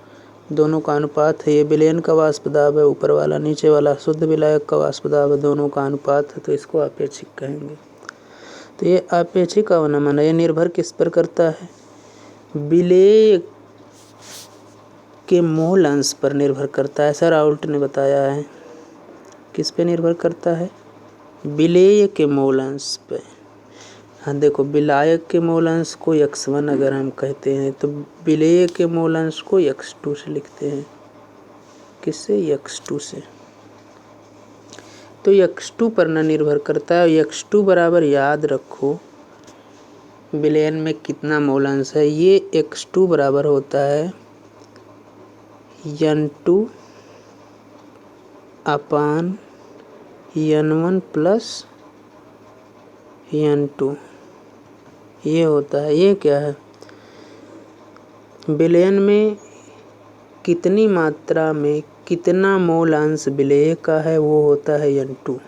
दोनों का अनुपात है। ये विलयन का वाष्प दाब है ऊपर वाला, नीचे वाला शुद्ध विलायक का वाष्प दाब है, दोनों का अनुपात है, तो इसको आपेक्षिक कहेंगे। तो ये आपेक्षिक अवनमन है, ये निर्भर किस पर करता है, विलेय के मूल अंश पर निर्भर करता है। सर राउल्ट ने बताया है, किस पे निर्भर करता है, विलेय के मूल अंश पे। हाँ देखो, विलायक के मूल अंश को x1 अगर हम कहते हैं, तो विलेय के मूल अंश को x2 से लिखते हैं, किससे, x2 से। तो x2 पर न निर्भर करता है, x2 बराबर याद रखो विलयन में कितना मूल अंश है, ये x2 बराबर होता है n2 upon n1 plus n2। ये होता है। ये क्या है, विलयन में कितनी मात्रा में कितना मोल अंश विलेय का है, वो होता है N2।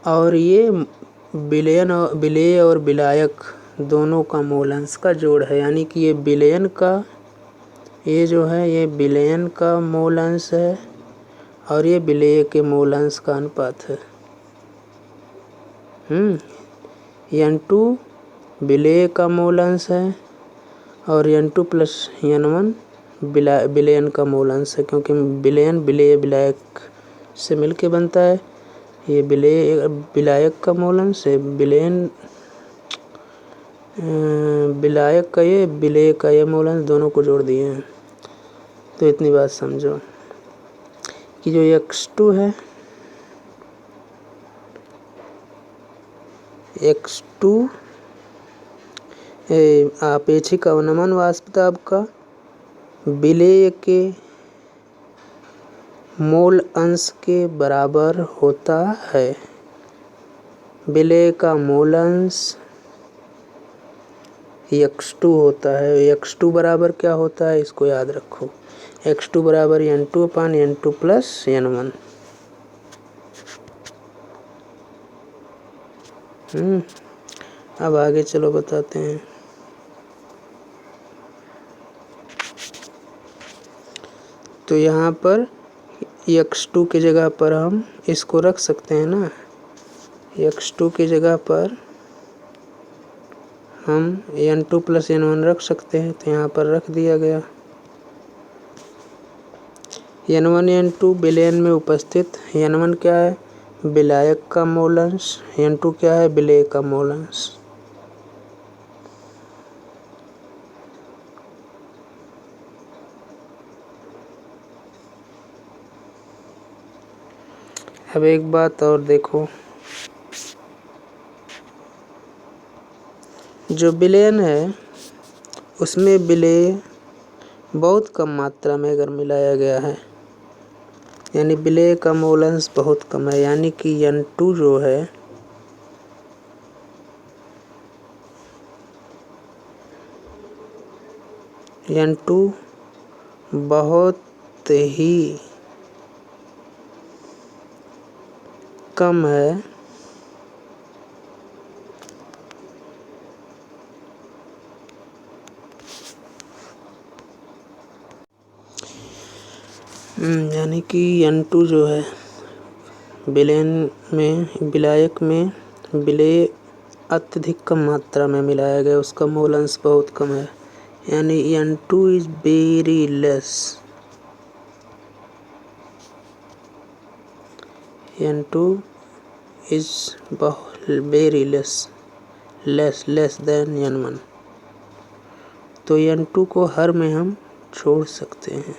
और ये विलेय और विलायक दोनों का मोल अंश का जोड़ है, यानी कि ये विलयन का, ये जो है ये विलयन का मोल अंश है और ये विलेय के मोल अंश का अनुपात है। N2 विलेय का मोल अंश है और N2 प्लस N1 विलयन का मोल अंश है, क्योंकि विलयन विलेय विलायक से मिलके बनता है। ये विलेय विलायक का मोल अंश है, विलयन विलायक का ये विलेय का ये मोल अंश, दोनों को जोड़ दिए हैं। तो इतनी बात समझो कि जो X2 है, X2 आपेक्षिक अवनमन वाष्प दाब का विलेय के मोल अंश के बराबर होता है। विलेय का मोल अंश X2 होता है। X2 बराबर क्या होता है, इसको याद रखो। X2 बराबर N2/N2 प्लस N1। अब आगे चलो बताते हैं। तो यहाँ पर X2 की जगह पर हम इसको रख सकते हैं ना, X2 की जगह पर हम N2 प्लस N1 रख सकते हैं। तो यहाँ पर रख दिया गया। N1 N2 विलयन में उपस्थित, N1 क्या है, विलायक का मोल अंश, N2 क्या है, विलेय का मोल अंश। अब एक बात और देखो, जो विलयन है उसमें विलेय बहुत कम मात्रा में अगर मिलाया गया है, यानी विलेय का मोल अंश बहुत कम है, यानी कि N2 जो है N2 बहुत ही कम है यानी कि N2 जो है विलयन में, विलायक में विलेय अत्यधिक कम मात्रा में मिलाया गया, उसका मोल अंश बहुत कम है, यानी N2 is very less. N2 is very less than N1। तो N2 को हर में हम छोड़ सकते हैं।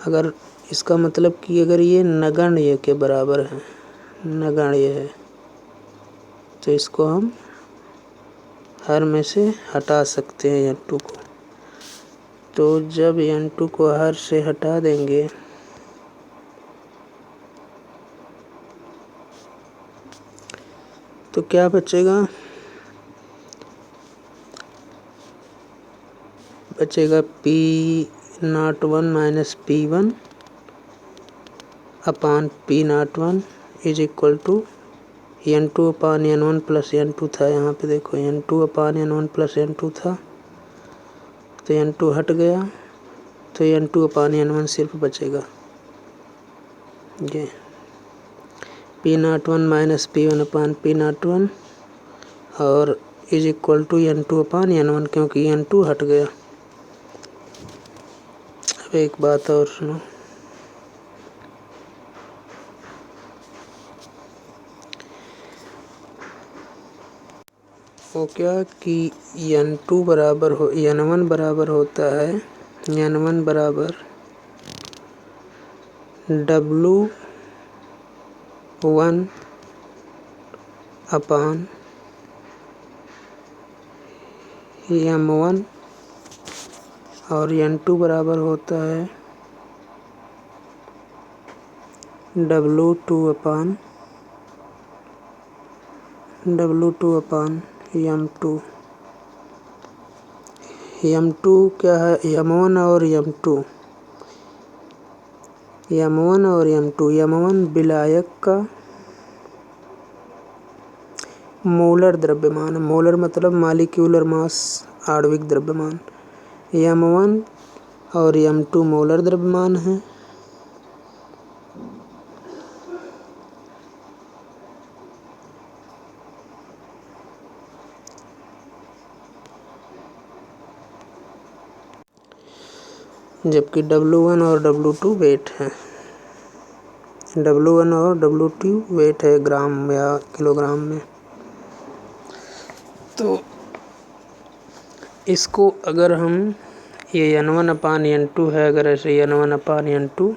अगर इसका मतलब कि अगर ये नगण्य के बराबर है, नगण्य है, तो इसको हम हर में से हटा सकते हैं N2 को। तो जब N2 को हर से हटा देंगे तो क्या बचेगा, बचेगा P01 minus P1 upon P01 is equal to N2 upon N1 plus N2 था। यहाँ पे देखो N2 upon N1 plus N2 था, तो N2 हट गया, तो N2 अपान N1 सिर्फ बचेगा। ये P01 minus P1 upon P01 और is equal to N2 upon N1, क्योंकि N2 हट गया। अब एक बात और सुनो, वो क्या कि N2 बराबर हो, N1 बराबर होता है, N1 बराबर W1 अपान M1 और N2 बराबर होता है W2 अपान W2 अपान M2। M2 क्या है, M1 और M2। M1 और M2, M1 विलायक का मोलर द्रव्यमान, मोलर मतलब मालिक्यूलर मास, आणविक द्रव्यमान। M1 और M2 मोलर द्रव्यमान है। जबकि W1 और W2 वेट है। W1 और W2 वेट है ग्राम या किलोग्राम में। तो इसको अगर हम, ये N1 अपान N2 है, अगर ऐसे N1 अपान N2,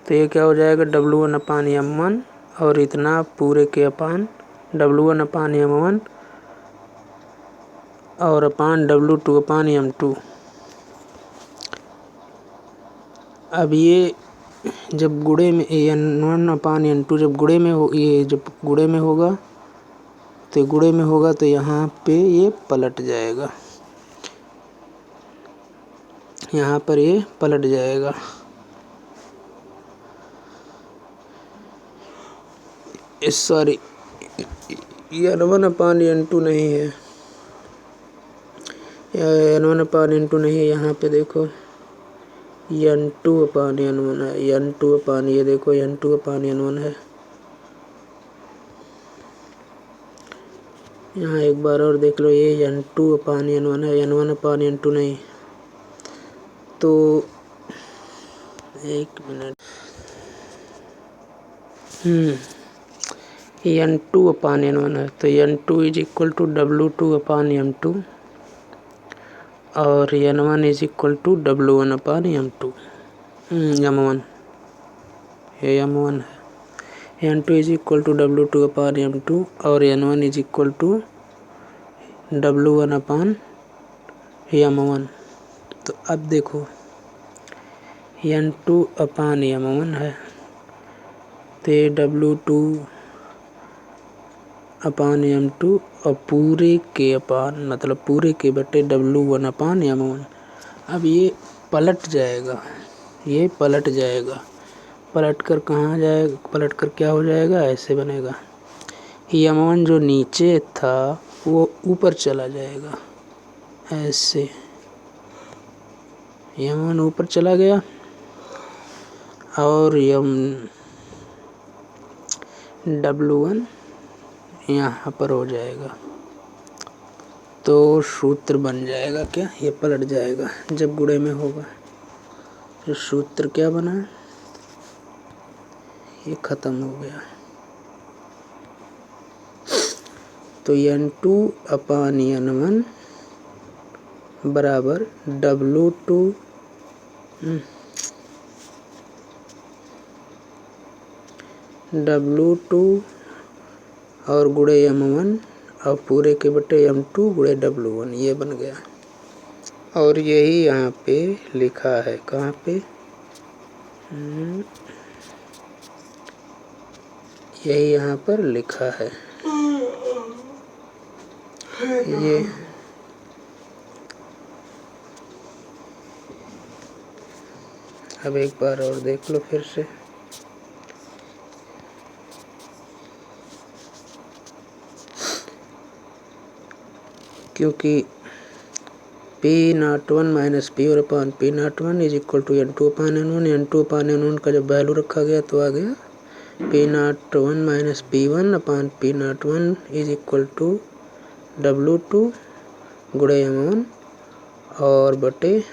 तो ये क्या हो जाएगा, W1 अपान M1 और इतना पूरे के अपान W1 अपान M1 और अपान W2 अपान M2। अब ये जब गुणे में N1 अपान N2 जब गुणे में हो, ये जब गुणे में होगा तो गुणे में होगा तो यहाँ पे ये पलट जाएगा, यहाँ पर ये पलट जाएगा। सॉरी, N1 अपान N2 नहीं है, N1 अपान N2 नहीं है। यहाँ पे देखो N2 अपान N1 है, N2 अपान, ये देखो N2 अपान N1 है। यहाँ एक बार और देख लो, ये N2 अपान N1 है, N1 अपान N2 नहीं। तो एक मिनट, N2 अपान N1 है, तो N2 is equal to W2 upon M2 और N1 is equal to W1 upon M2, M1, ये M1 है। N2 is equal to W2 upon M2 और N1 is equal to W1 upon M1। तो अब देखो N2 अपान M1 है, तो ये W2 अपान M2 और पूरे के अपान, मतलब पूरे के बटे W1 अपान M1। अब ये पलट जाएगा, ये पलट जाएगा, पलट कर कहाँ जाएगा, पलट कर क्या हो जाएगा, ऐसे बनेगा। M1 जो नीचे था वो ऊपर चला जाएगा, ऐसे M1 ऊपर चला गया और W1 यहाँ पर हो जाएगा। तो सूत्र बन जाएगा क्या, ये पलट जाएगा जब गुणे में होगा। तो सूत्र क्या बना, ये खत्म हो गया। तो N2 अपान N1 बराबर W2 और गुणे M1 और पूरे के बटे M2 गुणे W1, ये बन गया। और यही यहाँ पे लिखा है, कहाँ पे, यही यहाँ पर लिखा है ये। अब एक बार और देख लो फिर से। क्योंकि P01 माइनस P और upon P01 is equal to N2 upon N1, N2 upon N1 का जब वैल्यू रखा गया तो आ गया P01 minus P1 upon P01 is equal to W2 गुणे M1 और बटे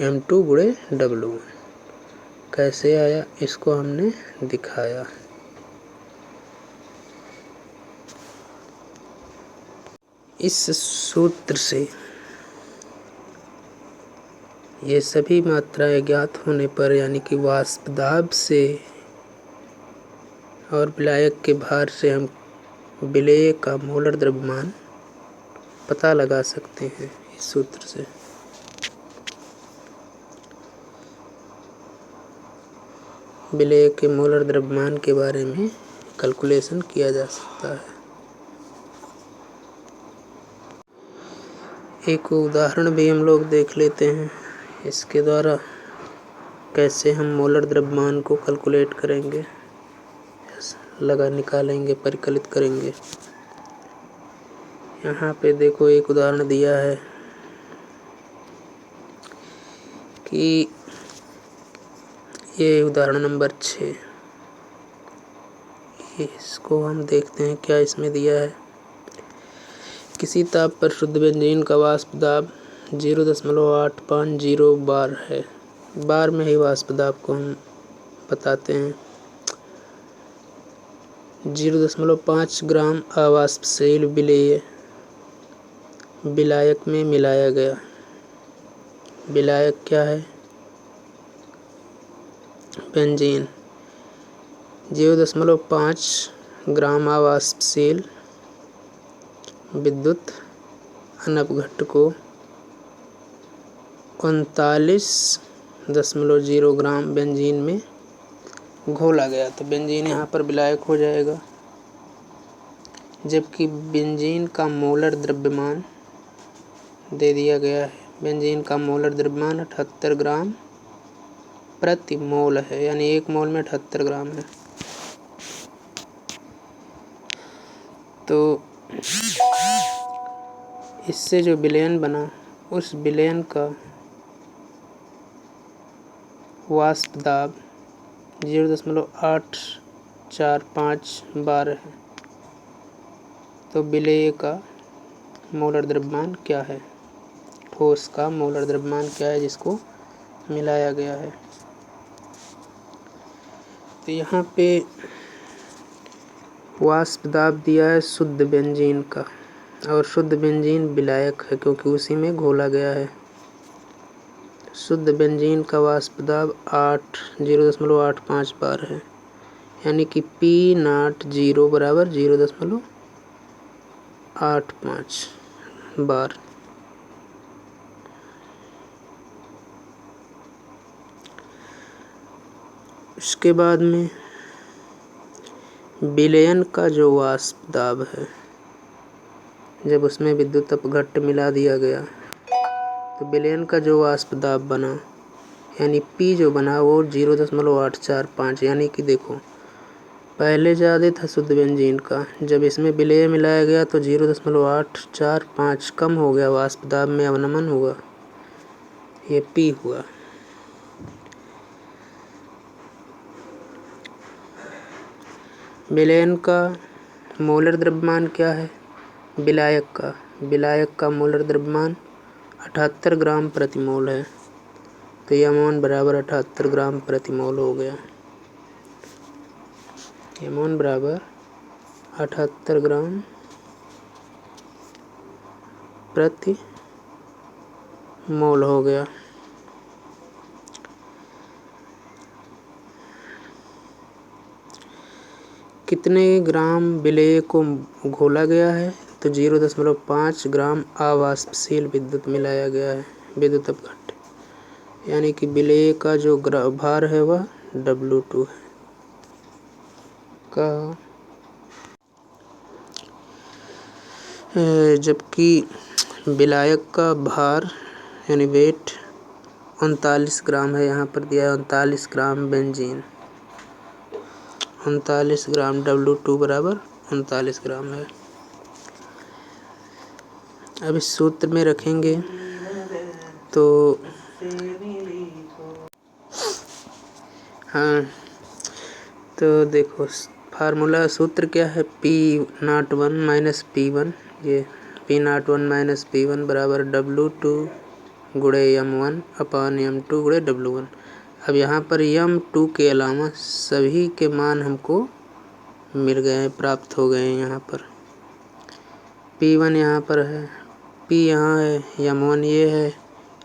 M2 गुणे W1। कैसे आया, इसको हमने दिखाया। इस सूत्र से ये सभी मात्राएं ज्ञात होने पर, यानी कि वाष्प दाब से और विलायक के भार से हम विलेय का मोलर द्रव्यमान पता लगा सकते हैं इस सूत्र से। विलेय के मोलर द्रव्यमान के बारे में कैलकुलेशन किया जा सकता है। एक उदाहरण भी हम लोग देख लेते हैं, इसके द्वारा कैसे हम मोलर द्रव्यमान को कैलकुलेट करेंगे, निकालेंगे, परिकलित करेंगे। यहाँ पे देखो एक उदाहरण दिया है कि ये उदाहरण नंबर 6, इसको हम देखते हैं क्या इसमें दिया है। किसी ताप पर शुद्ध बेंजीन का वाष्प दाब 0.850 बार है। बार में ही वाष्प दाब को हम बताते हैं। 0.5 ग्राम अवाष्पशील विलायक में मिलाया गया। विलायक क्या है? बेंजीन। 0.5 ग्राम अवाष्पशील विद्युत अनपघट्ट को 39.0 ग्राम बेंजीन में घोला गया। तो बेंजीन यहाँ पर विलायक हो जाएगा, जबकि बेंजीन का मोलर द्रव्यमान दे दिया गया है। बेंजीन का मोलर द्रव्यमान 78 ग्राम प्रति मोल है, यानी 1 मोल में 78 ग्राम है। तो इससे जो विलयन बना, उस विलयन का वाष्प दाब 0.845 बार है। तो विलेय का मोलर द्रव्यमान क्या है? ठोस का मोलर द्रव्यमान क्या है जिसको मिलाया गया है? तो यहाँ पे वाष्प दाब दिया है शुद्ध बेंजीन का, और शुद्ध बेंजीन विलायक है क्योंकि उसी में घोला गया है। शुद्ध बेंजीन का वाष्प दाब 0.85 बार है, यानी कि P0 बराबर 0.85 बार। इसके बाद में विलयन का जो वाष्प दाब है, जब उसमें विद्युत अपघट्ट मिला दिया गया तो विलयन का जो वाष्प दाब बना, यानी P जो बना वो 0.845, यानी कि देखो पहले ज़्यादा था शुद्ध बेंजीन का, जब इसमें विलेय मिलाया गया तो 0.845 कम हो गया, वाष्प दाब में अवनमन हुआ, ये P हुआ। विलयन का मोलर द्रव्यमान क्या है? विलायक का मोलर द्रव्यमान 78 ग्राम प्रति मोल है। तो यह मान बराबर 78 ग्राम प्रति मोल हो गया। यह मान बराबर 78 ग्राम प्रति मोल हो गया। कितने ग्राम विलेय को घोला गया है? तो 0.5 ग्राम अवाष्पशील विद्युत मिलाया गया है, विद्युत अपघट्ट, यानी कि विलेय का जो भार है वह W2 है। जबकि विलायक का भार यानी वेट 39 ग्राम है। यहाँ पर दिया है 39 ग्राम बेंजीन, 39 ग्राम, W2 बराबर 39 ग्राम है। अब इस सूत्र में रखेंगे तो हाँ, तो देखो फार्मूला सूत्र क्या है? P01 माइनस P1, ये P01 माइनस P1 बराबर W2 गुणे M1 अपान M2 गुणे W1। अब यहाँ पर M2 के अलावा सभी के मान हमको मिल गए हैं, प्राप्त हो गए हैं। यहाँ पर P1 यहाँ पर है, P यहाँ है, M1 ये है,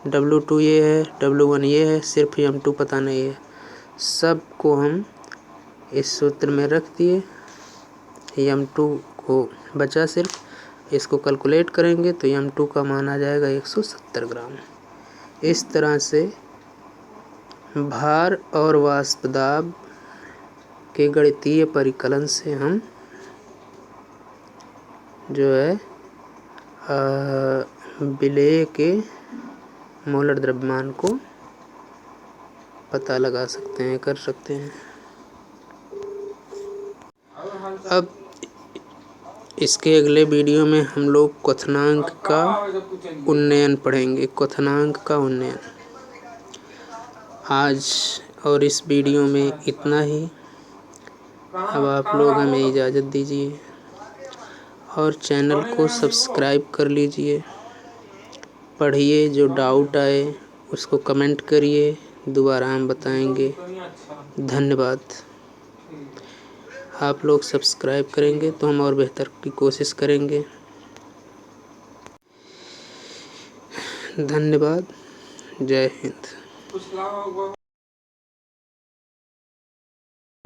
W2 ये है, W1 ये है, सिर्फ M2 पता नहीं है। सब को हम इस सूत्र में रख दिए, M2 को बचा सिर्फ, इसको कैलकुलेट करेंगे तो M2 का मान आ जाएगा 170 ग्राम। इस तरह से भार और वाष्प दाब के गणितीय परिकलन से हम जो है विलेय के मोलर द्रव्यमान को पता लगा सकते हैं, कर सकते हैं। अब इसके अगले वीडियो में हम लोग क्वथनांक का उन्नयन पढ़ेंगे। क्वथनांक का उन्नयन। आज और इस वीडियो में इतना ही। अब आप लोग हमें इजाज़त दीजिए और चैनल को सब्सक्राइब कर लीजिए। पढ़िए, जो डाउट आए उसको कमेंट करिए, दोबारा हम बताएंगे। धन्यवाद। आप लोग सब्सक्राइब करेंगे तो हम और बेहतर की कोशिश करेंगे। धन्यवाद। जय हिंद।